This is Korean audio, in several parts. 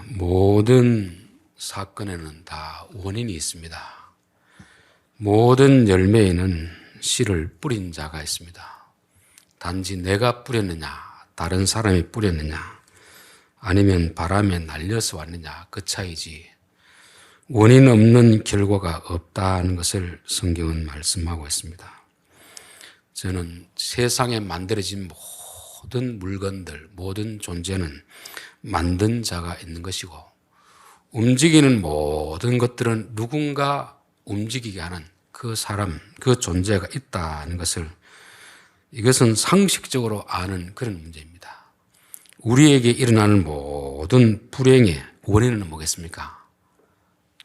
모든 사건에는 다 원인이 있습니다. 모든 열매에는 씨를 뿌린 자가 있습니다. 단지 내가 뿌렸느냐, 다른 사람이 뿌렸느냐, 아니면 바람에 날려서 왔느냐, 그 차이지 원인 없는 결과가 없다는 것을 성경은 말씀하고 있습니다. 저는 세상에 만들어진 모든 물건들, 모든 존재는 만든 자가 있는 것이고, 움직이는 모든 것들은 누군가 움직이게 하는 그 사람, 그 존재가 있다는 것을, 이것은 상식적으로 아는 그런 문제입니다. 우리에게 일어나는 모든 불행의 원인은 뭐겠습니까?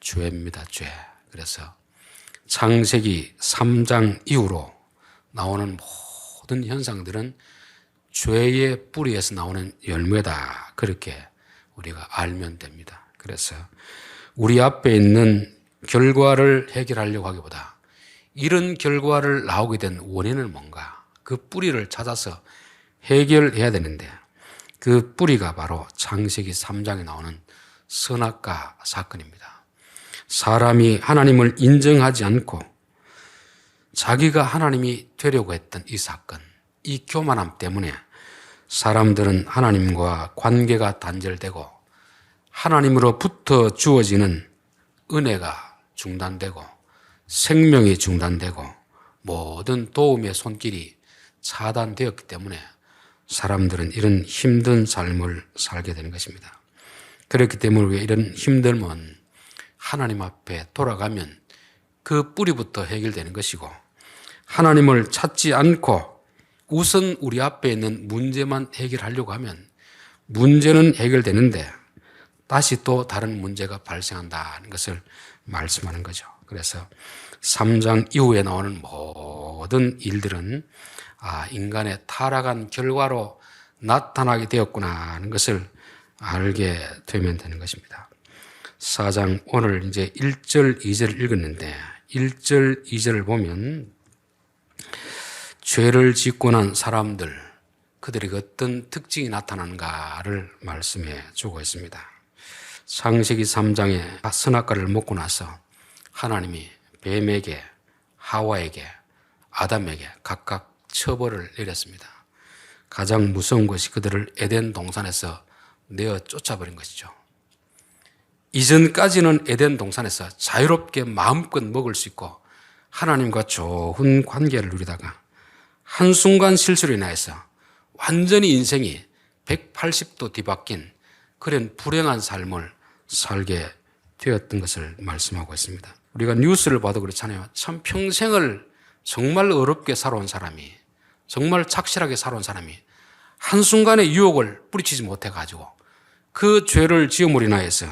죄입니다, 죄. 그래서 창세기 3장 이후로 나오는 모든 현상들은 죄의 뿌리에서 나오는 열매다. 그렇게 우리가 알면 됩니다. 그래서 우리 앞에 있는 결과를 해결하려고 하기보다 이런 결과를 나오게 된 원인은 뭔가, 그 뿌리를 찾아서 해결해야 되는데, 그 뿌리가 바로 창세기 3장에 나오는 선악과 사건입니다. 사람이 하나님을 인정하지 않고 자기가 하나님이 되려고 했던 이 사건, 이 교만함 때문에 사람들은 하나님과 관계가 단절되고 하나님으로부터 주어지는 은혜가 중단되고 생명이 중단되고 모든 도움의 손길이 차단되었기 때문에 사람들은 이런 힘든 삶을 살게 되는 것입니다. 그렇기 때문에 우리가 이런 힘듦은 하나님 앞에 돌아가면 그 뿌리부터 해결되는 것이고, 하나님을 찾지 않고 우선 우리 앞에 있는 문제만 해결하려고 하면 문제는 해결되는데 다시 또 다른 문제가 발생한다는 것을 말씀하는 거죠. 그래서 3장 이후에 나오는 모든 일들은 인간의 타락한 결과로 나타나게 되었구나 하는 것을 알게 되면 되는 것입니다. 4장 오늘 이제 1절, 2절을 읽었는데 1절, 2절을 보면 죄를 짓고 난 사람들, 그들에게 어떤 특징이 나타나는가를 말씀해 주고 있습니다. 창세기 3장에 선악과를 먹고 나서 하나님이 뱀에게, 하와에게, 아담에게 각각 처벌을 내렸습니다. 가장 무서운 것이 그들을 에덴 동산에서 내어 쫓아버린 것이죠. 이전까지는 에덴 동산에서 자유롭게 마음껏 먹을 수 있고 하나님과 좋은 관계를 누리다가 한순간 실수로 인하여서 완전히 인생이 180도 뒤바뀐 그런 불행한 삶을 살게 되었던 것을 말씀하고 있습니다. 우리가 뉴스를 봐도 그렇잖아요. 참 평생을 정말 어렵게 살아온 사람이, 정말 착실하게 살아온 사람이 한순간에 유혹을 뿌리치지 못해가지고 그 죄를 지음으로 인하여서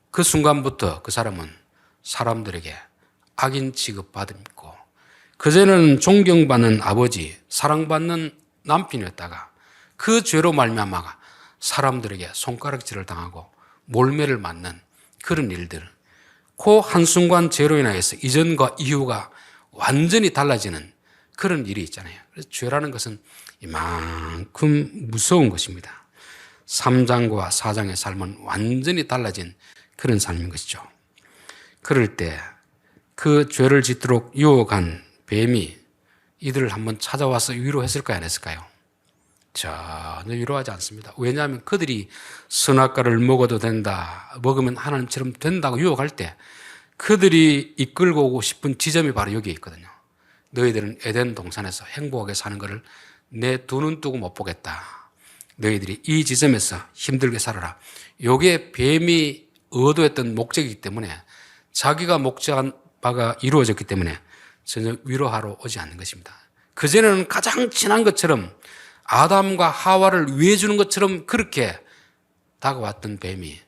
그 순간부터 그 사람은 사람들에게 악인 취급받고, 그전에는 존경받는 아버지, 사랑받는 남편이었다가 그 죄로 말미암아 사람들에게 손가락질을 당하고 몰매를 맞는 그런 일들, 그 한순간 죄로 인하여서 이전과 이후가 완전히 달라지는 그런 일이 있잖아요. 그래서 죄라는 것은 이만큼 무서운 것입니다. 3장과 4장의 삶은 완전히 달라진 그런 삶인 것이죠. 그럴 때 그 죄를 짓도록 유혹한 뱀이 이들을 한번 찾아와서 위로했을까요, 안 했을까요? 전혀 위로하지 않습니다. 왜냐하면 그들이 선악과를 먹어도 된다, 먹으면 하나님처럼 된다고 유혹할 때 그들이 이끌고 오고 싶은 지점이 바로 여기에 있거든요. 너희들은 에덴 동산에서 행복하게 사는 것을 내 두 눈 뜨고 못 보겠다. 너희들이 이 지점에서 힘들게 살아라. 이게 뱀이 의도했던 목적이기 때문에, 자기가 목적한 바가 이루어졌기 때문에 전혀 위로하러 오지 않는 것입니다. 그전에는 가장 친한 것처럼 아담과 하와를 위해 주는 것처럼 그렇게 다가왔던 뱀이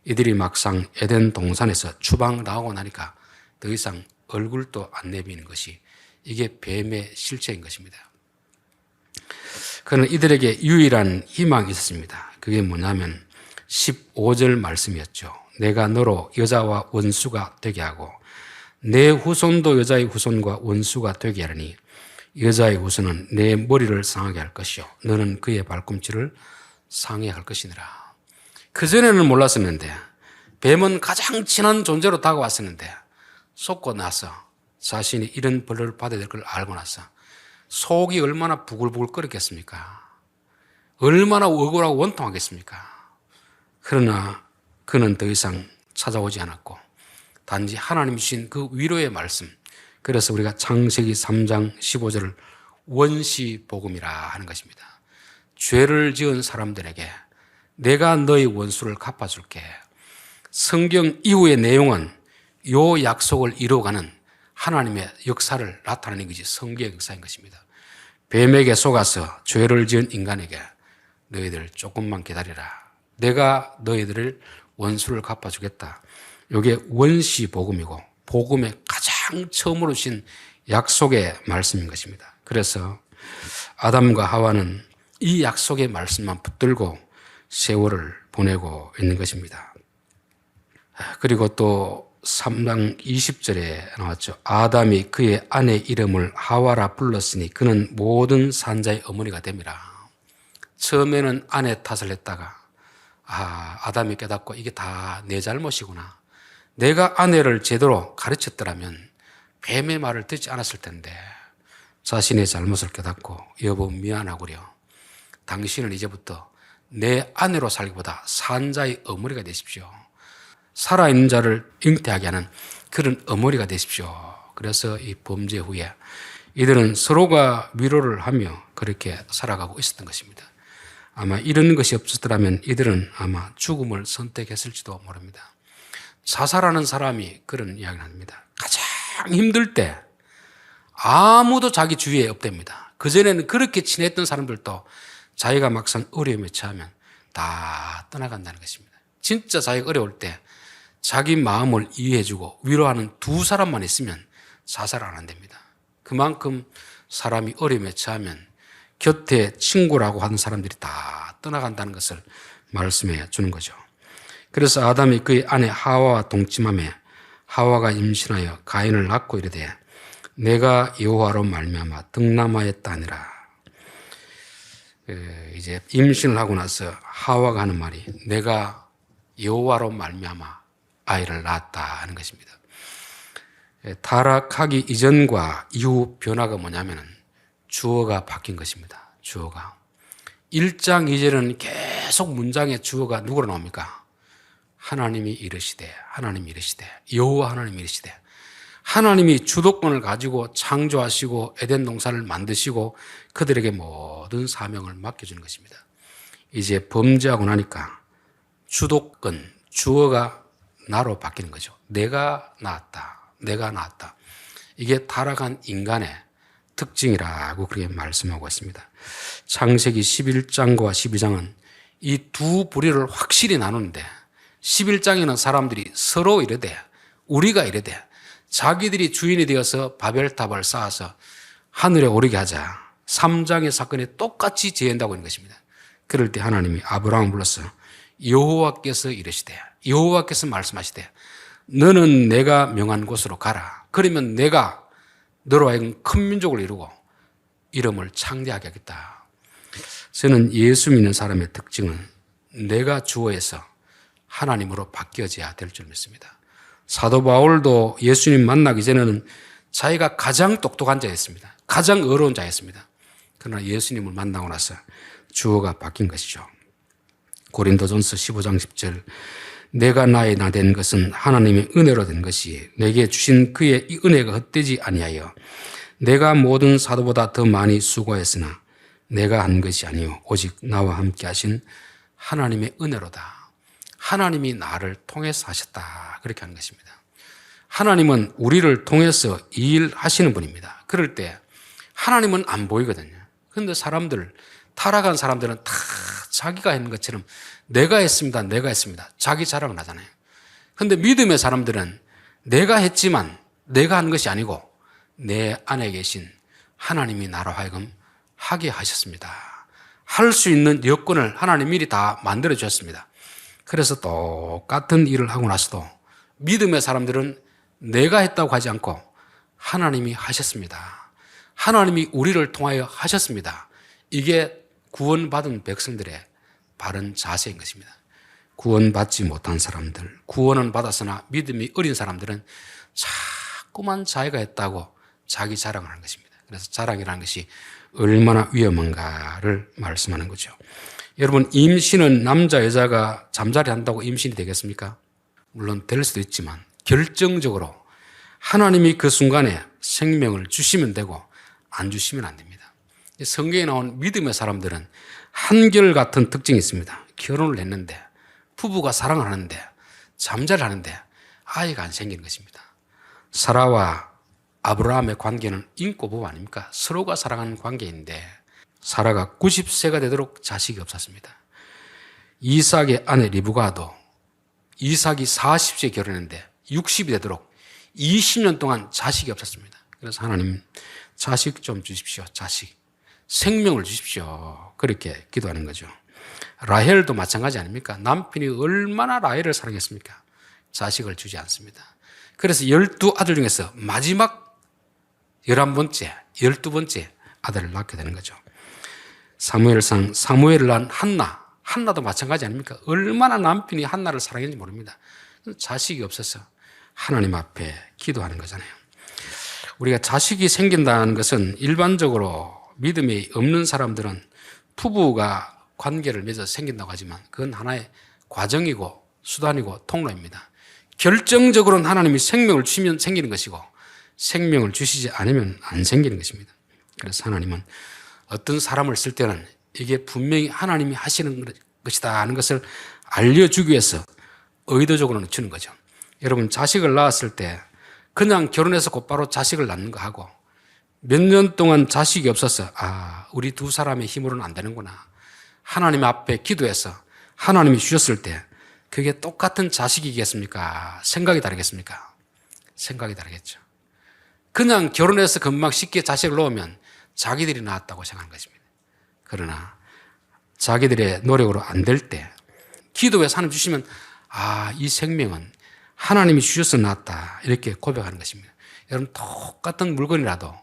이들이 막상 에덴 동산에서 추방 나오고 나니까 더 이상 얼굴도 안 내미는 것이, 이게 뱀의 실체인 것입니다. 그는 이들에게 유일한 희망이 있었습니다. 그게 뭐냐면 15절 말씀이었죠. 내가 너로 여자와 원수가 되게 하고 내 후손도 여자의 후손과 원수가 되게 하리니 여자의 후손은 내 머리를 상하게 할 것이요 너는 그의 발꿈치를 상해할 것이니라. 그전에는 몰랐었는데 뱀은 가장 친한 존재로 다가왔었는데 속고 나서 자신이 이런 벌을 받아야 될 걸 알고 나서 속이 얼마나 부글부글 끓였겠습니까? 얼마나 억울하고 원통하겠습니까? 그러나 그는 더 이상 찾아오지 않았고 단지 하나님 주신 그 위로의 말씀, 그래서 우리가 창세기 3장 15절을 원시복음이라 하는 것입니다. 죄를 지은 사람들에게 내가 너희 원수를 갚아줄게. 성경 이후의 내용은 이 약속을 이루어가는 하나님의 역사를 나타내는 것이 성경의 역사인 것입니다. 뱀에게 속아서 죄를 지은 인간에게 너희들 조금만 기다리라. 내가 너희들을 원수를 갚아주겠다. 이게 원시복음이고 복음의 가장 처음으로 주신 약속의 말씀인 것입니다. 그래서 아담과 하와는 이 약속의 말씀만 붙들고 세월을 보내고 있는 것입니다. 그리고 또 3장 20절에 나왔죠. 아담이 그의 아내 이름을 하와라 불렀으니 그는 모든 산자의 어머니가 됨이라. 처음에는 아내 탓을 했다가 아담이 깨닫고 이게 다 내 잘못이구나. 내가 아내를 제대로 가르쳤더라면 뱀의 말을 듣지 않았을 텐데 자신의 잘못을 깨닫고 여보 미안하구려. 당신은 이제부터 내 아내로 살기보다 산자의 어머니가 되십시오. 살아있는 자를 잉태하게 하는 그런 어머니가 되십시오. 그래서 이 범죄 후에 이들은 서로가 위로를 하며 그렇게 살아가고 있었던 것입니다. 아마 이런 것이 없었더라면 이들은 아마 죽음을 선택했을지도 모릅니다. 자살하는 사람이 그런 이야기를 합니다. 가장 힘들 때 아무도 자기 주위에 없답니다. 그전에는 그렇게 친했던 사람들도 자기가 막상 어려움에 처하면 다 떠나간다는 것입니다. 진짜 자기가 어려울 때 자기 마음을 이해해주고 위로하는 두 사람만 있으면 자살 안 한답니다. 그만큼 사람이 어려움에 처하면 곁에 친구라고 하는 사람들이 다 떠나간다는 것을 말씀해 주는 거죠. 그래서 아담이 그의 아내 하와와 동침하며 하와가 임신하여 가인을 낳고 이르되 내가 여호와로 말미암아 등남하였다 하니라. 이제 임신을 하고 나서 하와가 하는 말이 내가 여호와로 말미암아 아이를 낳았다 하는 것입니다. 타락하기 이전과 이후 변화가 뭐냐면은 주어가 바뀐 것입니다. 주어가 1장 2절은 계속 문장의 주어가 누구로 나옵니까? 하나님이 이르시되, 하나님이 이르시되, 여호와 하나님이 이르시되, 하나님이 주도권을 가지고 창조하시고 에덴 동산을 만드시고 그들에게 모든 사명을 맡겨주는 것입니다. 이제 범죄하고 나니까 주도권, 주어가 나로 바뀌는 거죠. 내가 낳았다. 내가 낳았다. 이게 타락한 인간의 특징이라고 그렇게 말씀하고 있습니다. 창세기 11장과 12장은 이 두 부류를 확실히 나누는데 11장에는 사람들이 서로 이르되 우리가 이르되 자기들이 주인이 되어서 바벨탑을 쌓아서 하늘에 오르게 하자. 3장의 사건에 똑같이 제한다고 하는 것입니다. 그럴 때 하나님이 아브라함을 불러서 여호와께서 이르시되 여호와께서 말씀하시되 너는 내가 명한 곳으로 가라. 그러면 내가 너로 하여금 큰 민족을 이루고 이름을 창대하게 하겠다. 저는 예수 믿는 사람의 특징은 내가 주어에서 하나님으로 바뀌어져야 될 줄 믿습니다. 사도 바울도 예수님 만나기 전에는 자기가 가장 똑똑한 자였습니다. 가장 어려운 자였습니다. 그러나 예수님을 만나고 나서 주어가 바뀐 것이죠. 고린도전서 15장 10절 내가 나의 나 된 것은 하나님의 은혜로 된 것이 내게 주신 그의 이 은혜가 헛되지 아니하여 내가 모든 사도보다 더 많이 수고했으나 내가 한 것이 아니요 오직 나와 함께 하신 하나님의 은혜로다. 하나님이 나를 통해서 하셨다. 그렇게 하는 것입니다. 하나님은 우리를 통해서 일하시는 분입니다. 그럴 때 하나님은 안 보이거든요. 그런데 사람들, 타락한 사람들은 다 자기가 했는 것처럼 내가 했습니다. 내가 했습니다. 자기 자랑을 하잖아요. 그런데 믿음의 사람들은 내가 했지만 내가 한 것이 아니고 내 안에 계신 하나님이 나로 하여금 하게 하셨습니다. 할 수 있는 여건을 하나님 미리 다 만들어 주셨습니다. 그래서 똑같은 일을 하고 나서도 믿음의 사람들은 내가 했다고 하지 않고 하나님이 하셨습니다. 하나님이 우리를 통하여 하셨습니다. 이게 구원받은 백성들의 바른 자세인 것입니다. 구원받지 못한 사람들, 구원은 받았으나 믿음이 어린 사람들은 자꾸만 자기가 했다고 자기 자랑을 하는 것입니다. 그래서 자랑이라는 것이 얼마나 위험한가를 말씀하는 거죠. 여러분, 임신은 남자, 여자가 잠자리 한다고 임신이 되겠습니까? 물론 될 수도 있지만 결정적으로 하나님이 그 순간에 생명을 주시면 되고 안 주시면 안 됩니다. 성경에 나온 믿음의 사람들은 한결같은 특징이 있습니다. 결혼을 했는데 부부가 사랑을 하는데 잠자리를 하는데 아이가 안 생기는 것입니다. 사라와 아브라함의 관계는 인고부부 아닙니까? 서로가 사랑하는 관계인데 사라가 90세가 되도록 자식이 없었습니다. 이삭의 아내 리브가도 이삭이 40세에 결혼했는데 60이 되도록 20년 동안 자식이 없었습니다. 그래서 하나님 자식 좀 주십시오. 자식. 생명을 주십시오. 그렇게 기도하는 거죠. 라헬도 마찬가지 아닙니까? 남편이 얼마나 라헬을 사랑했습니까? 자식을 주지 않습니다. 그래서 12아들 중에서 마지막 11번째, 12번째 아들을 낳게 되는 거죠. 사무엘상 사무엘을 낳은 한나도 마찬가지 아닙니까? 얼마나 남편이 한나를 사랑했는지 모릅니다. 자식이 없어서 하나님 앞에 기도하는 거잖아요. 우리가 자식이 생긴다는 것은 일반적으로 믿음이 없는 사람들은 부부가 관계를 맺어서 생긴다고 하지만 그건 하나의 과정이고 수단이고 통로입니다. 결정적으로는 하나님이 생명을 주시면 생기는 것이고 생명을 주시지 않으면 안 생기는 것입니다. 그래서 하나님은 어떤 사람을 쓸 때는 이게 분명히 하나님이 하시는 것이다 하는 것을 알려주기 위해서 의도적으로 주는 거죠. 여러분, 자식을 낳았을 때 그냥 결혼해서 곧바로 자식을 낳는 거 하고 몇 년 동안 자식이 없어서 우리 두 사람의 힘으로는 안 되는구나. 하나님 앞에 기도해서 하나님이 주셨을 때 그게 똑같은 자식이겠습니까? 생각이 다르겠습니까? 생각이 다르겠죠. 그냥 결혼해서 금방 쉽게 자식을 놓으면 자기들이 낳았다고 생각하는 것입니다. 그러나 자기들의 노력으로 안 될 때 기도해서 하나님 주시면 이 생명은 하나님이 주셔서 낳았다 이렇게 고백하는 것입니다. 여러분, 똑같은 물건이라도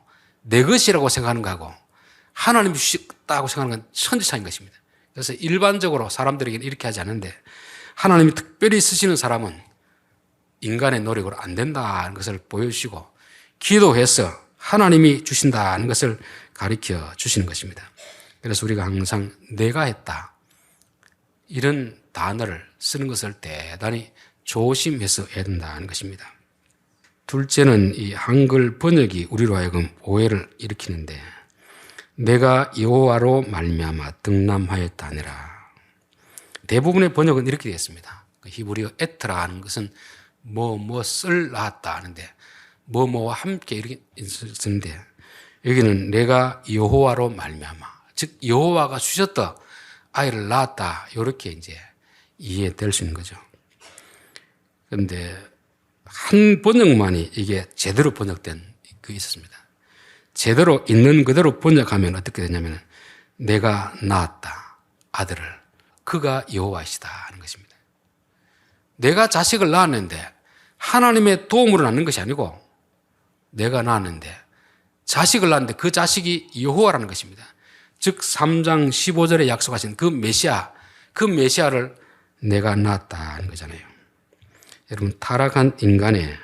내 것이라고 생각하는 거하고 하나님이 주셨다고 생각하는 건 천지차이인 것입니다. 그래서 일반적으로 사람들에게는 이렇게 하지 않는데 하나님이 특별히 쓰시는 사람은 인간의 노력으로 안 된다는 것을 보여주시고 기도해서 하나님이 주신다는 것을 가르쳐 주시는 것입니다. 그래서 우리가 항상 내가 했다 이런 단어를 쓰는 것을 대단히 조심해서 해야 된다는 것입니다. 둘째는 이 한글 번역이 우리로 하여금 오해를 일으키는데 내가 여호와로 말미암아 등남하였다 하니라. 대부분의 번역은 이렇게 되어 있습니다. 히브리어 에트라 하는 것은 무엇을 낳았다 하는데 뭐뭐와 함께 이렇게 쓰는데 여기는 내가 여호와로 말미암아, 즉 여호와가 주셨다 아이를 낳았다 이렇게 이제 이해될 수 있는 거죠. 그런데 한 번역만이 이게 제대로 번역된 그 있었습니다. 제대로 있는 그대로 번역하면 어떻게 되냐면 내가 낳았다 아들을 그가 여호와이시다 하는 것입니다. 내가 자식을 낳았는데 하나님의 도움으로 낳는 것이 아니고 내가 낳았는데 자식을 낳았는데 그 자식이 여호와라는 것입니다. 즉 3장 15절에 약속하신 그 메시아를 내가 낳았다 하는 거잖아요. 여러분, 타락한 인간의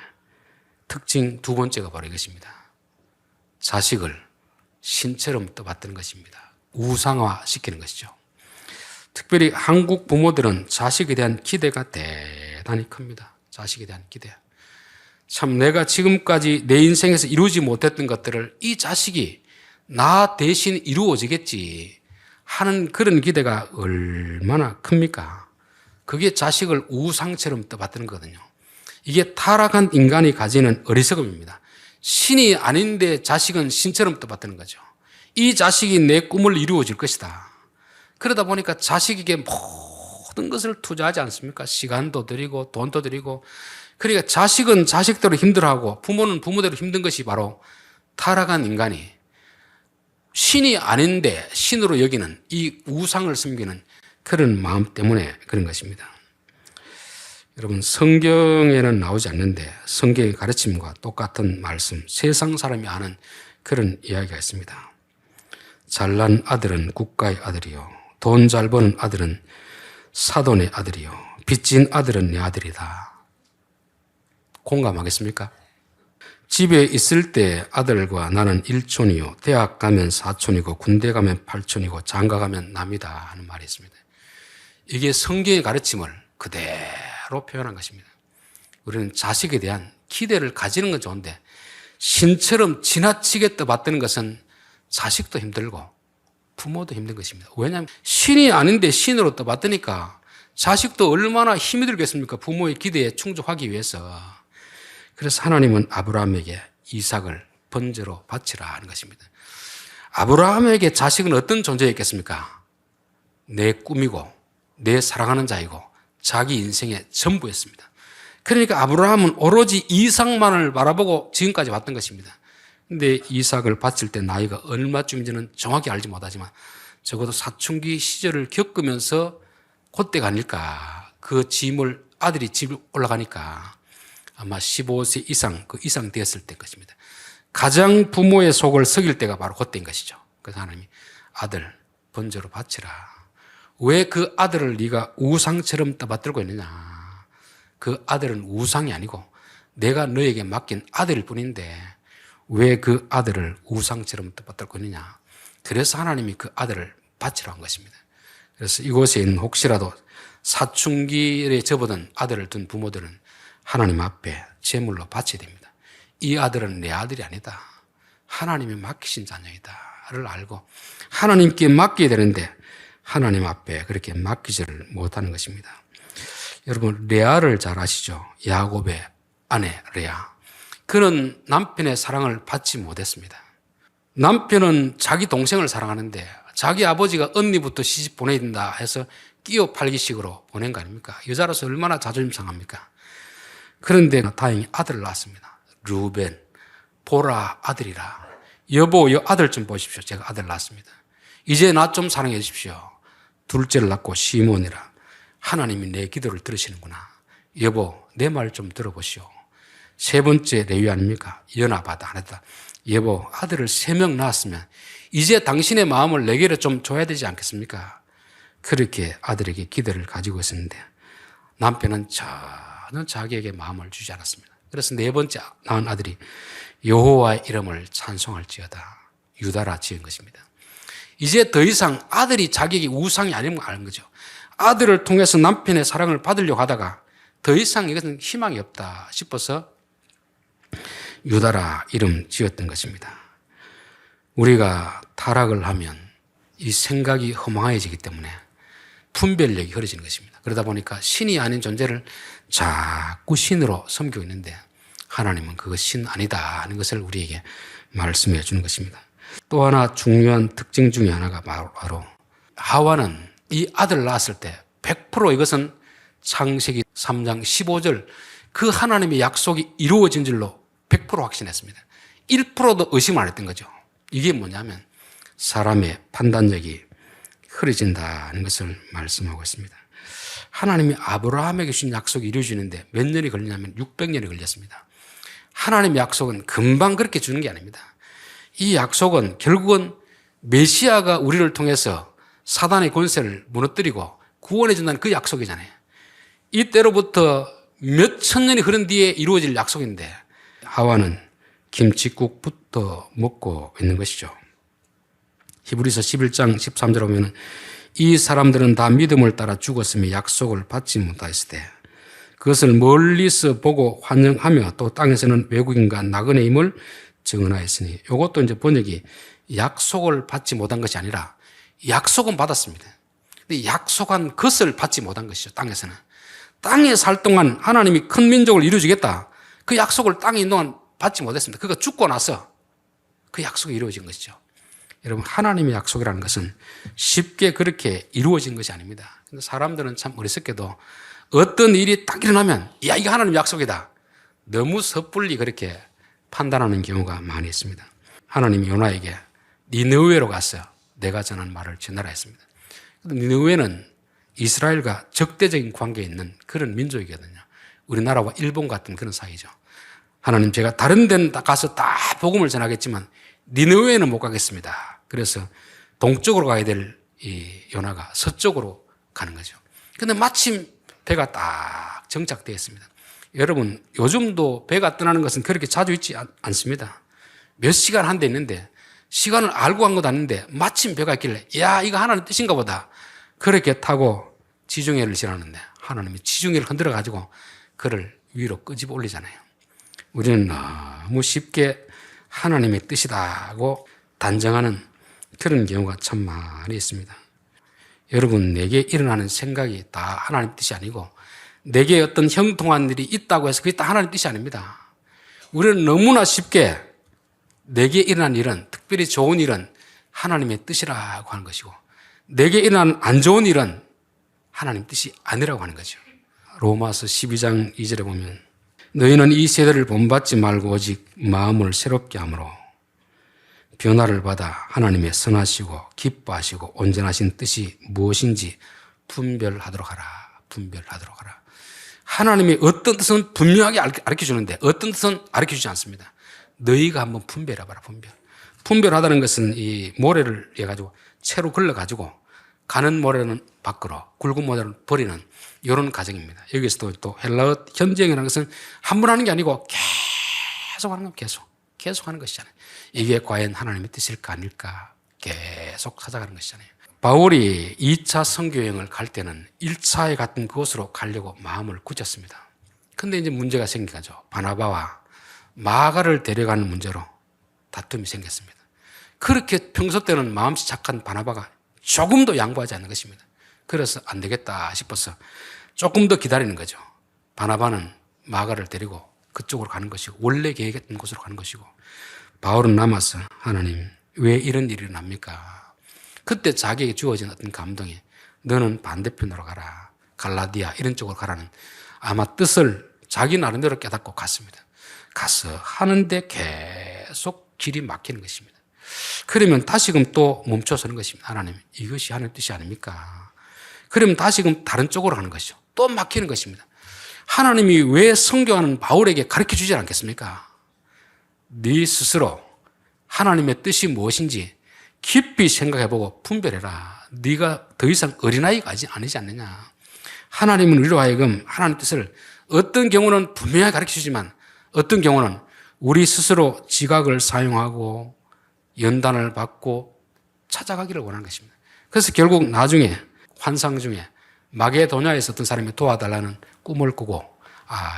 특징 두 번째가 바로 이것입니다. 자식을 신처럼 떠받드는 것입니다. 우상화시키는 것이죠. 특별히 한국 부모들은 자식에 대한 기대가 대단히 큽니다. 자식에 대한 기대. 참 내가 지금까지 내 인생에서 이루지 못했던 것들을 이 자식이 나 대신 이루어지겠지 하는 그런 기대가 얼마나 큽니까? 그게 자식을 우상처럼 떠받드는 거거든요. 이게 타락한 인간이 가지는 어리석음입니다. 신이 아닌데 자식은 신처럼 떠받드는 거죠. 이 자식이 내 꿈을 이루어질 것이다. 그러다 보니까 자식에게 모든 것을 투자하지 않습니까? 시간도 드리고 돈도 드리고. 그러니까 자식은 자식대로 힘들어하고 부모는 부모대로 힘든 것이 바로 타락한 인간이 신이 아닌데 신으로 여기는 이 우상을 섬기는 그런 마음 때문에 그런 것입니다. 여러분, 성경에는 나오지 않는데 성경의 가르침과 똑같은 말씀, 세상 사람이 아는 그런 이야기가 있습니다. 잘난 아들은 국가의 아들이요, 돈 잘 버는 아들은 사돈의 아들이요, 빚진 아들은 내 아들이다. 공감하겠습니까? 집에 있을 때 아들과 나는 일촌이요, 대학 가면 사촌이고 군대 가면 팔촌이고 장가 가면 남이다 하는 말이 있습니다. 이게 성경의 가르침을 그대로 표현한 것입니다. 우리는 자식에 대한 기대를 가지는 건 좋은데 신처럼 지나치게 떠받드는 것은 자식도 힘들고 부모도 힘든 것입니다. 왜냐하면 신이 아닌데 신으로 떠받드니까 자식도 얼마나 힘이 들겠습니까? 부모의 기대에 충족하기 위해서. 그래서 하나님은 아브라함에게 이삭을 번제로 바치라 하는 것입니다. 아브라함에게 자식은 어떤 존재였겠습니까? 내 꿈이고 내 사랑하는 자이고 자기 인생의 전부였습니다. 그러니까 아브라함은 오로지 이삭만을 바라보고 지금까지 왔던 것입니다. 근데 이삭을 바칠 때 나이가 얼마쯤인지는 정확히 알지 못하지만 적어도 사춘기 시절을 겪으면서 그때가 아닐까. 그 짐을 아들이 집에 올라가니까 아마 15세 이상, 그 이상 되었을 때인 것입니다. 가장 부모의 속을 썩일 때가 바로 그때인 것이죠. 그래서 하나님이 아들 번제로 바치라. 왜 그 아들을 네가 우상처럼 떠받들고 있느냐. 그 아들은 우상이 아니고 내가 너에게 맡긴 아들일 뿐인데 왜 그 아들을 우상처럼 떠받들고 있느냐. 그래서 하나님이 그 아들을 바치라 한 것입니다. 그래서 이곳에 있는 혹시라도 사춘기에 접어든 아들을 둔 부모들은 하나님 앞에 제물로 바쳐야 됩니다. 이 아들은 내 아들이 아니다. 하나님이 맡기신 자녀이다를 알고 하나님께 맡겨야 되는데 하나님 앞에 그렇게 맡기지를 못하는 것입니다. 여러분 레아를 잘 아시죠? 야곱의 아내 레아. 그는 남편의 사랑을 받지 못했습니다. 남편은 자기 동생을 사랑하는데 자기 아버지가 언니부터 시집 보내야 된다 해서 끼어 팔기식으로 보낸 거 아닙니까? 여자로서 얼마나 자존심 상합니까? 그런데 다행히 아들을 낳았습니다. 루벤, 보라 아들이라. 여보, 이 아들 좀 보십시오. 제가 아들 낳았습니다. 이제 나 좀 사랑해 주십시오. 둘째를 낳고 시몬이라. 하나님이 내 기도를 들으시는구나. 여보, 내 말 좀 들어보시오. 세 번째 레위 아닙니까? 연합하다 안 했다. 여보, 아들을 3명 낳았으면 이제 당신의 마음을 내게로 좀 줘야 되지 않겠습니까? 그렇게 아들에게 기대를 가지고 있었는데 남편은 전혀 자기에게 마음을 주지 않았습니다. 그래서 4번째 낳은 아들이 여호와의 이름을 찬송할지어다 유다라 지은 것입니다. 이제 더 이상 아들이 자기에게 우상이 아닌 걸 아는 거죠. 아들을 통해서 남편의 사랑을 받으려고 하다가 더 이상 이것은 희망이 없다 싶어서 유다라 이름 지었던 것입니다. 우리가 타락을 하면 이 생각이 허망해지기 때문에 분별력이 흐려지는 것입니다. 그러다 보니까 신이 아닌 존재를 자꾸 신으로 섬기고 있는데 하나님은 그거 신 아니다 하는 것을 우리에게 말씀해 주는 것입니다. 또 하나 중요한 특징 중에 하나가 바로 하와는 이 아들을 낳았을 때 100% 이것은 창세기 3장 15절 그 하나님의 약속이 이루어진 줄로 100% 확신했습니다. 1%도 의심 안 했던 거죠. 이게 뭐냐면 사람의 판단력이 흐려진다는 것을 말씀하고 있습니다. 하나님이 아브라함에게 주신 약속이 이루어지는데 몇 년이 걸리냐면 600년이 걸렸습니다. 하나님의 약속은 금방 그렇게 주는 게 아닙니다. 이 약속은 결국은 메시아가 우리를 통해서 사단의 권세를 무너뜨리고 구원해 준다는 그 약속이잖아요. 이때로부터 몇 천 년이 흐른 뒤에 이루어질 약속인데 하와는 김칫국부터 먹고 있는 것이죠. 히브리서 11장 13절에 보면 이 사람들은 다 믿음을 따라 죽었으며 약속을 받지 못하였을 때 그것을 멀리서 보고 환영하며 또 땅에서는 외국인과 나그네임을 증언하였으니 이것도 이제 번역이 약속을 받지 못한 것이 아니라 약속은 받았습니다. 근데 약속한 것을 받지 못한 것이죠. 땅에서는. 땅에 살 동안 하나님이 큰 민족을 이루어주겠다. 그 약속을 땅에 있는 동안 받지 못했습니다. 그가 죽고 나서 그 약속이 이루어진 것이죠. 여러분 하나님의 약속이라는 것은 쉽게 그렇게 이루어진 것이 아닙니다. 근데 사람들은 참 어리석게도 어떤 일이 딱 일어나면 야 이거 하나님의 약속이다. 너무 섣불리 그렇게 판단하는 경우가 많이 있습니다. 하나님이 요나에게 니느웨로 가서 내가 전한 말을 전하라 했습니다. 니느웨는 이스라엘과 적대적인 관계에 있는 그런 민족이거든요. 우리나라와 일본 같은 그런 사이죠. 하나님 제가 다른 데는 가서 다 복음을 전하겠지만 니느웨는 못 가겠습니다. 그래서 동쪽으로 가야 될 이 요나가 서쪽으로 가는 거죠. 그런데 마침 배가 딱 정착되어 있습니다. 여러분, 요즘도 배가 떠나는 것은 그렇게 자주 있지 않습니다. 몇 시간 한 대 있는데 시간을 알고 간 것도 아닌데 마침 배가 있길래 야, 이거 하나님 뜻인가 보다. 그렇게 타고 지중해를 지나는데 하나님이 지중해를 흔들어 가지고 그를 위로 끄집어 올리잖아요. 우리는 너무 쉽게 하나님의 뜻이다고 단정하는 그런 경우가 참 많이 있습니다. 여러분, 내게 일어나는 생각이 다 하나님 뜻이 아니고 내게 어떤 형통한 일이 있다고 해서 그게 다 하나님 뜻이 아닙니다. 우리는 너무나 쉽게 내게 일어난 일은, 특별히 좋은 일은 하나님의 뜻이라고 하는 것이고 내게 일어난 안 좋은 일은 하나님 뜻이 아니라고 하는 거죠. 로마서 12장 2절에 보면 너희는 이 세대를 본받지 말고 오직 마음을 새롭게 함으로 변화를 받아 하나님의 선하시고 기뻐하시고 온전하신 뜻이 무엇인지 분별하도록 하라. 분별하도록 하라. 하나님의 어떤 뜻은 분명하게 가르쳐주는데 어떤 뜻은 가르쳐주지 않습니다. 너희가 한번 분별해봐라. 분별하다는 것은 이 모래를 해가지고 채로 걸러가지고 가는 모래는 밖으로 굵은 모래는 버리는 이런 과정입니다. 여기서도 또 헬라어 현지형이라는 것은 한 번 하는 게 아니고 계속 하는 겁니다. 계속 하는 것이잖아요. 이게 과연 하나님의 뜻일까 아닐까 계속 찾아가는 것이잖아요. 바울이 2차 선교여행을 갈 때는 1차에 갔던 그곳으로 가려고 마음을 굳혔습니다. 근데 이제 문제가 생긴 거죠. 바나바와 마가를 데려가는 문제로 다툼이 생겼습니다. 그렇게 평소 때는 마음씨 착한 바나바가 조금도 양보하지 않는 것입니다. 그래서 안 되겠다 싶어서 조금 더 기다리는 거죠. 바나바는 마가를 데리고 그쪽으로 가는 것이고 원래 계획했던 곳으로 가는 것이고 바울은 남아서 하나님 왜 이런 일이 일어납니까? 그때 자기에게 주어진 어떤 감동이 너는 반대편으로 가라. 갈라디아 이런 쪽으로 가라는 아마 뜻을 자기 나름대로 깨닫고 갔습니다. 가서 하는데 계속 길이 막히는 것입니다. 그러면 다시금 또 멈춰서는 것입니다. 하나님 이것이 하나님의 뜻이 아닙니까? 그러면 다시금 다른 쪽으로 가는 것이죠. 또 막히는 것입니다. 하나님이 왜 선교하는 바울에게 가르쳐 주지 않겠습니까? 네 스스로 하나님의 뜻이 무엇인지 깊이 생각해보고 분별해라. 네가 더 이상 어린아이가 아니지 않느냐. 하나님은 우리로 하여금 하나님의 뜻을 어떤 경우는 분명하게 가르쳐 주지만 어떤 경우는 우리 스스로 지각을 사용하고 연단을 받고 찾아가기를 원하는 것입니다. 그래서 결국 나중에 환상 중에 마게도냐에서 어떤 사람이 도와달라는 꿈을 꾸고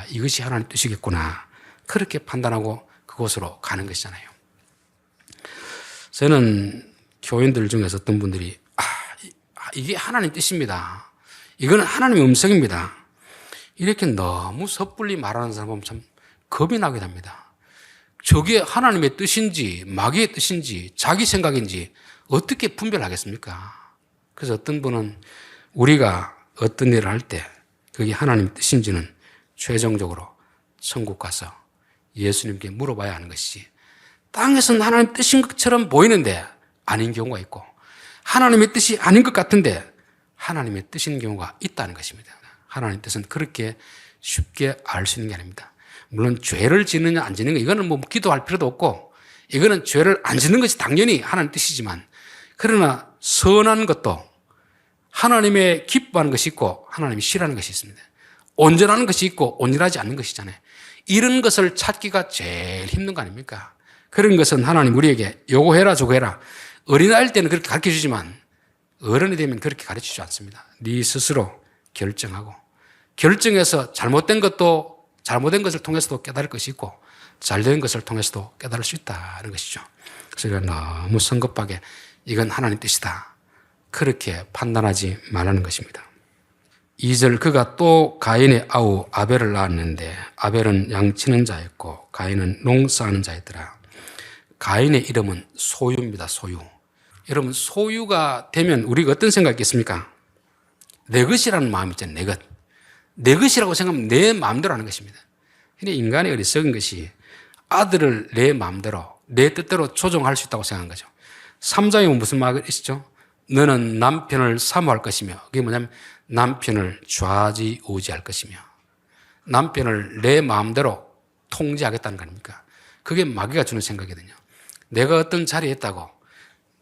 이것이 하나님의 뜻이겠구나 그렇게 판단하고 그곳으로 가는 것이잖아요. 저는 교인들 중에서 어떤 분들이 이게 하나님 뜻입니다. 이거는 하나님의 음성입니다. 이렇게 너무 섣불리 말하는 사람 보면 참 겁이 나게 됩니다. 저게 하나님의 뜻인지 마귀의 뜻인지 자기 생각인지 어떻게 분별하겠습니까? 그래서 어떤 분은 우리가 어떤 일을 할 때 그게 하나님의 뜻인지는 최종적으로 천국 가서 예수님께 물어봐야 하는 것이지 땅에서는 하나님의 뜻인 것처럼 보이는데 아닌 경우가 있고 하나님의 뜻이 아닌 것 같은데 하나님의 뜻인 경우가 있다는 것입니다. 하나님의 뜻은 그렇게 쉽게 알 수 있는 게 아닙니다. 물론 죄를 짓느냐 안 짓는 거 이거는 뭐 기도할 필요도 없고 이거는 죄를 안 짓는 것이 당연히 하나님의 뜻이지만 그러나 선한 것도 하나님의 기뻐하는 것이 있고 하나님이 싫어하는 것이 있습니다. 온전한 것이 있고 온전하지 않는 것이잖아요. 이런 것을 찾기가 제일 힘든 거 아닙니까? 그런 것은 하나님 우리에게 요거 해라 저거 해라. 어린아이일 때는 그렇게 가르쳐주지만 어른이 되면 그렇게 가르치지 않습니다. 네 스스로 결정하고 결정해서 잘못된 것을 통해서도 깨달을 것이 있고 잘된 것을 통해서도 깨달을 수 있다는 것이죠. 그래서 우리가 너무 성급하게 이건 하나님 뜻이다. 그렇게 판단하지 말라는 것입니다. 2절 그가 또 가인의 아우 아벨을 낳았는데 아벨은 양치는 자였고 가인은 농사하는 자였더라. 가인의 이름은 소유입니다. 소유. 여러분 소유가 되면 우리가 어떤 생각이 있겠습니까? 내 것이라는 마음이 있잖아요. 내 것. 내 것이라고 생각하면 내 마음대로 하는 것입니다. 근데 인간의 어리석은 것이 아들을 내 마음대로 내 뜻대로 조종할 수 있다고 생각한 거죠. 3장에 무슨 말이 있죠? 너는 남편을 사모할 것이며 그게 뭐냐면 남편을 좌지우지할 것이며 남편을 내 마음대로 통제하겠다는 거 아닙니까? 그게 마귀가 주는 생각이거든요. 내가 어떤 자리에 있다고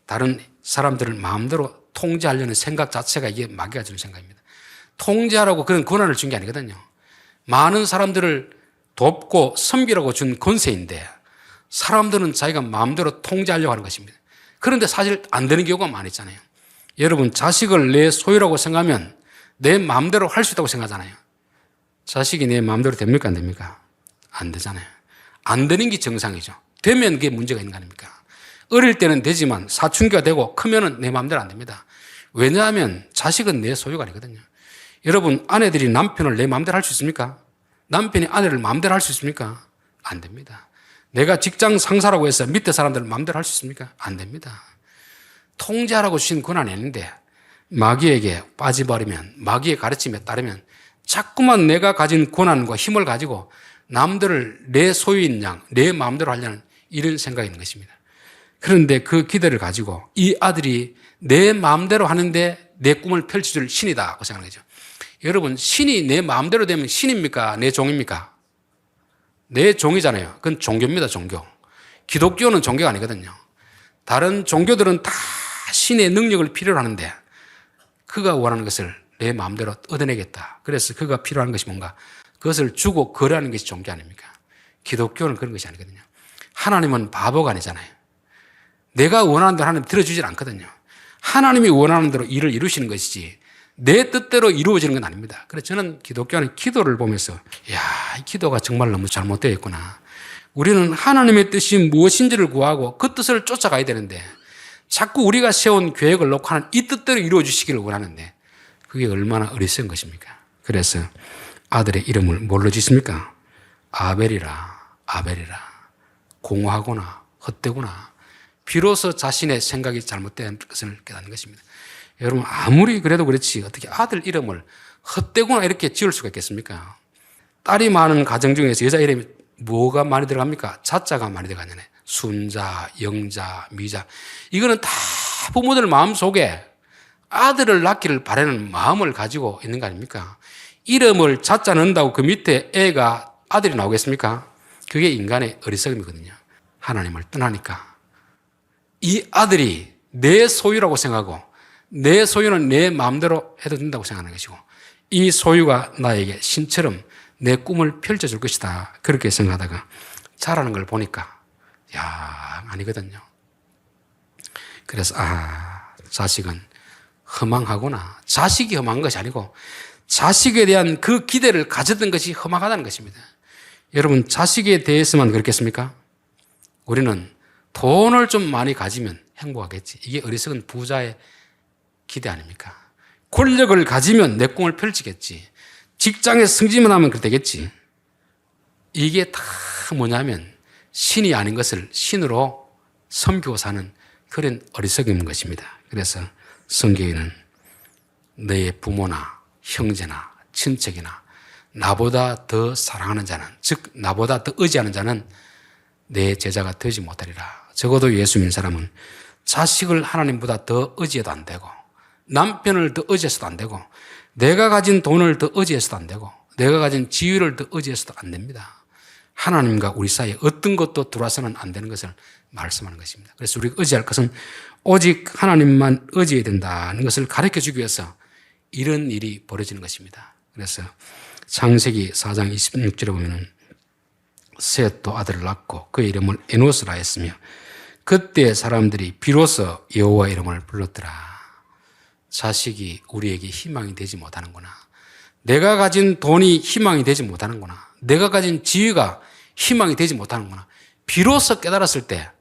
다른 사람들을 마음대로 통제하려는 생각 자체가 이게 마귀가 주는 생각입니다. 통제하라고 그런 권한을 준 게 아니거든요. 많은 사람들을 돕고 섬기라고 준 권세인데 사람들은 자기가 마음대로 통제하려고 하는 것입니다. 그런데 사실 안 되는 경우가 많았잖아요. 여러분, 자식을 내 소유라고 생각하면 내 마음대로 할 수 있다고 생각하잖아요. 자식이 내 마음대로 됩니까? 안 됩니까? 안 되잖아요. 안 되는 게 정상이죠. 되면 그게 문제가 있는 거 아닙니까? 어릴 때는 되지만 사춘기가 되고 크면은 내 마음대로 안 됩니다. 왜냐하면 자식은 내 소유가 아니거든요. 여러분, 아내들이 남편을 내 마음대로 할 수 있습니까? 남편이 아내를 마음대로 할 수 있습니까? 안 됩니다. 내가 직장 상사라고 해서 밑에 사람들을 마음대로 할 수 있습니까? 안 됩니다. 통제하라고 주신 권한이 있는데 마귀에게 빠져버리면, 마귀의 가르침에 따르면 자꾸만 내가 가진 권한과 힘을 가지고 남들을 내 소유인 양, 내 마음대로 하려는 이런 생각이 있는 것입니다. 그런데 그 기대를 가지고 이 아들이 내 마음대로 하는데 내 꿈을 펼쳐줄 신이다고 생각하는 거죠. 여러분, 신이 내 마음대로 되면 신입니까? 내 종입니까? 내 종이잖아요. 그건 종교입니다, 종교. 기독교는 종교가 아니거든요. 다른 종교들은 다 신의 능력을 필요로 하는데 그가 원하는 것을 내 마음대로 얻어내겠다. 그래서 그가 필요한 것이 뭔가? 그것을 주고 거래하는 것이 종교 아닙니까? 기독교는 그런 것이 아니거든요. 하나님은 바보가 아니잖아요. 내가 원하는 대로 하나님 들어주질 않거든요. 하나님이 원하는 대로 일을 이루시는 것이지 내 뜻대로 이루어지는 건 아닙니다. 그래서 저는 기독교는 기도를 보면서 이 기도가 정말 너무 잘못되어 있구나. 우리는 하나님의 뜻이 무엇인지를 구하고 그 뜻을 쫓아가야 되는데 자꾸 우리가 세운 계획을 놓고 하는 이 뜻대로 이루어 주시기를 원하는데 그게 얼마나 어리석은 것입니까? 그래서 아들의 이름을 뭘로 짓습니까? 아벨이라. 공허하구나, 헛되구나. 비로소 자신의 생각이 잘못된 것을 깨닫는 것입니다. 여러분, 아무리 그래도 그렇지 어떻게 아들 이름을 헛되구나 이렇게 지을 수가 있겠습니까? 딸이 많은 가정 중에서 여자 이름이 뭐가 많이 들어갑니까? 자자가 많이 들어가잖아요. 순자, 영자, 미자. 이거는 다 부모들 마음속에 아들을 낳기를 바라는 마음을 가지고 있는 거 아닙니까? 이름을 자자 넣는다고 그 밑에 애가 아들이 나오겠습니까? 그게 인간의 어리석음이거든요. 하나님을 떠나니까 이 아들이 내 소유라고 생각하고 내 소유는 내 마음대로 해도 된다고 생각하는 것이고 이 소유가 나에게 신처럼 내 꿈을 펼쳐줄 것이다. 그렇게 생각하다가 자라는 걸 보니까 아니거든요. 그래서 자식은 허망하구나. 자식이 허망한 것이 아니고 자식에 대한 그 기대를 가졌던 것이 허망하다는 것입니다. 여러분, 자식에 대해서만 그렇겠습니까? 우리는 돈을 좀 많이 가지면 행복하겠지. 이게 어리석은 부자의 기대 아닙니까? 권력을 가지면 내 꿈을 펼치겠지. 직장에 승진만 하면 그렇게 되겠지. 이게 다 뭐냐면 신이 아닌 것을 신으로 섬기고 사는 그런 어리석음인 것입니다. 그래서 성경에는 너의 부모나 형제나 친척이나 나보다 더 사랑하는 자는, 즉 나보다 더 의지하는 자는 내 제자가 되지 못하리라. 적어도 예수 믿는 사람은 자식을 하나님보다 더 의지해도 안 되고 남편을 더 의지해서도 안 되고 내가 가진 돈을 더 의지해서도 안 되고 내가 가진 지위를 더 의지해서도 안 됩니다. 하나님과 우리 사이에 어떤 것도 들어와서는 안 되는 것을 말씀하는 것입니다. 그래서 우리가 의지할 것은 오직 하나님만 의지해야 된다는 것을 가르쳐주기 위해서 이런 일이 벌어지는 것입니다. 그래서 창세기 4장 26절에 보면은 셋도 아들을 낳고 그의 이름을 에노스라 했으며 그때 사람들이 비로소 여호와 이름을 불렀더라. 자식이 우리에게 희망이 되지 못하는구나. 내가 가진 돈이 희망이 되지 못하는구나. 내가 가진 지위가 희망이 되지 못하는구나. 비로소 깨달았을 때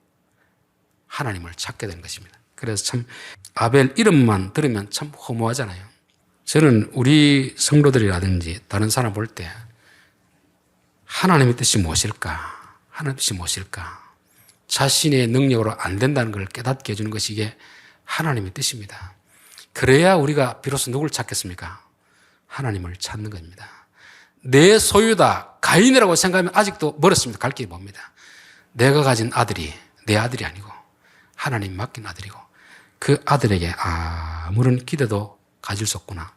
하나님을 찾게 되는 것입니다. 그래서 참 아벨 이름만 들으면 참 허무하잖아요. 저는 우리 성도들이라든지 다른 사람 볼 때 하나님의 뜻이 무엇일까? 하나님의 뜻이 무엇일까? 자신의 능력으로 안 된다는 걸 깨닫게 해주는 것이 이게 하나님의 뜻입니다. 그래야 우리가 비로소 누굴 찾겠습니까? 하나님을 찾는 겁니다. 내 소유다, 가인이라고 생각하면 아직도 멀었습니다. 갈 길이 멉니다. 내가 가진 아들이 내 아들이 아니고 하나님 맡긴 아들이고 그 아들에게 아무런 기대도 가질 수 없구나.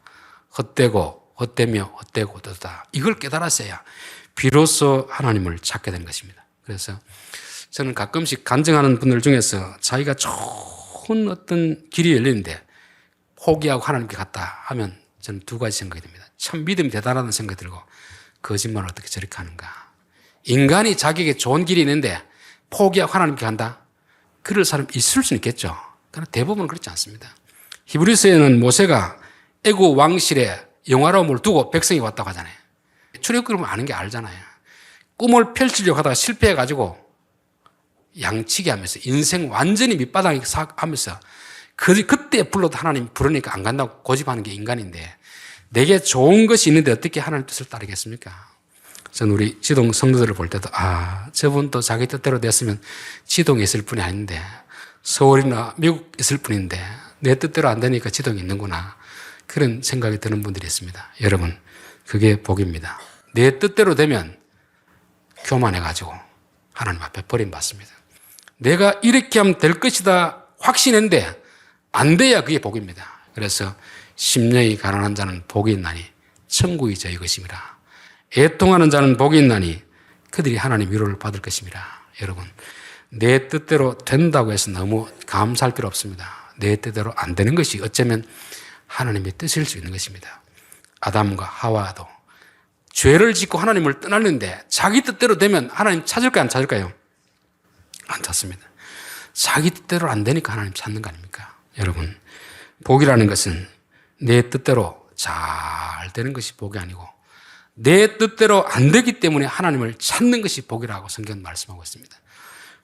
헛되며 헛되다. 이걸 깨달았어야 비로소 하나님을 찾게 되는 것입니다. 그래서 저는 가끔씩 간증하는 분들 중에서 자기가 좋은 어떤 길이 열리는데 포기하고 하나님께 갔다 하면 저는 두 가지 생각이 듭니다. 참 믿음이 대단하다는 생각이 들고 거짓말을 어떻게 저렇게 하는가. 인간이 자기에게 좋은 길이 있는데 포기하고 하나님께 간다? 그럴 사람 있을 수는 있겠죠. 그러나 대부분은 그렇지 않습니다. 히브리서에는 모세가 애굽 왕실에 영화로움을 두고 백성이 왔다고 하잖아요. 출애굽을 아는 게 알잖아요. 꿈을 펼치려고 하다가 실패해가지고 양치기 하면서 인생 완전히 밑바닥에 하면서 그때 불러도 하나님 부르니까 안 간다고 고집하는 게 인간인데 내게 좋은 것이 있는데 어떻게 하나님 뜻을 따르겠습니까? 저는 우리 지동 성도들을 볼 때도 저분도 자기 뜻대로 됐으면 지동에 있을 뿐이 아닌데 서울이나 미국 있을 뿐인데 내 뜻대로 안 되니까 지동에 있는구나. 그런 생각이 드는 분들이 있습니다. 여러분, 그게 복입니다. 내 뜻대로 되면 교만해가지고 하나님 앞에 버림받습니다. 내가 이렇게 하면 될 것이다 확신했는데 안 돼야 그게 복입니다. 그래서 심령이 가난한 자는 복이 있나니 천국이 저희 것임이라. 애통하는 자는 복이 있나니 그들이 하나님 위로를 받을 것임이라. 여러분, 내 뜻대로 된다고 해서 너무 감사할 필요 없습니다. 내 뜻대로 안 되는 것이 어쩌면 하나님의 뜻일 수 있는 것입니다. 아담과 하와도 죄를 짓고 하나님을 떠났는데 자기 뜻대로 되면 하나님 찾을까요? 안 찾을까요? 안 찾습니다. 자기 뜻대로 안 되니까 하나님 찾는 거 아닙니까? 여러분, 복이라는 것은 내 뜻대로 잘 되는 것이 복이 아니고 내 뜻대로 안 되기 때문에 하나님을 찾는 것이 복이라고 성경은 말씀하고 있습니다.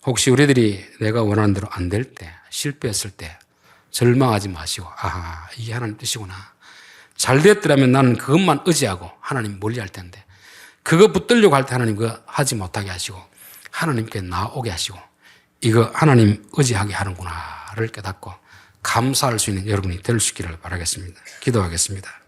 혹시 우리들이 내가 원하는 대로 안 될 때, 실패했을 때 절망하지 마시고 이게 하나님 뜻이구나. 잘 됐더라면 나는 그것만 의지하고 하나님 멀리할 텐데 그거 붙들려고 할 때 하나님 그거 하지 못하게 하시고 하나님께 나오게 하시고 이거 하나님 의지하게 하는구나를 깨닫고 감사할 수 있는 여러분이 될 수 있기를 바라겠습니다. 기도하겠습니다.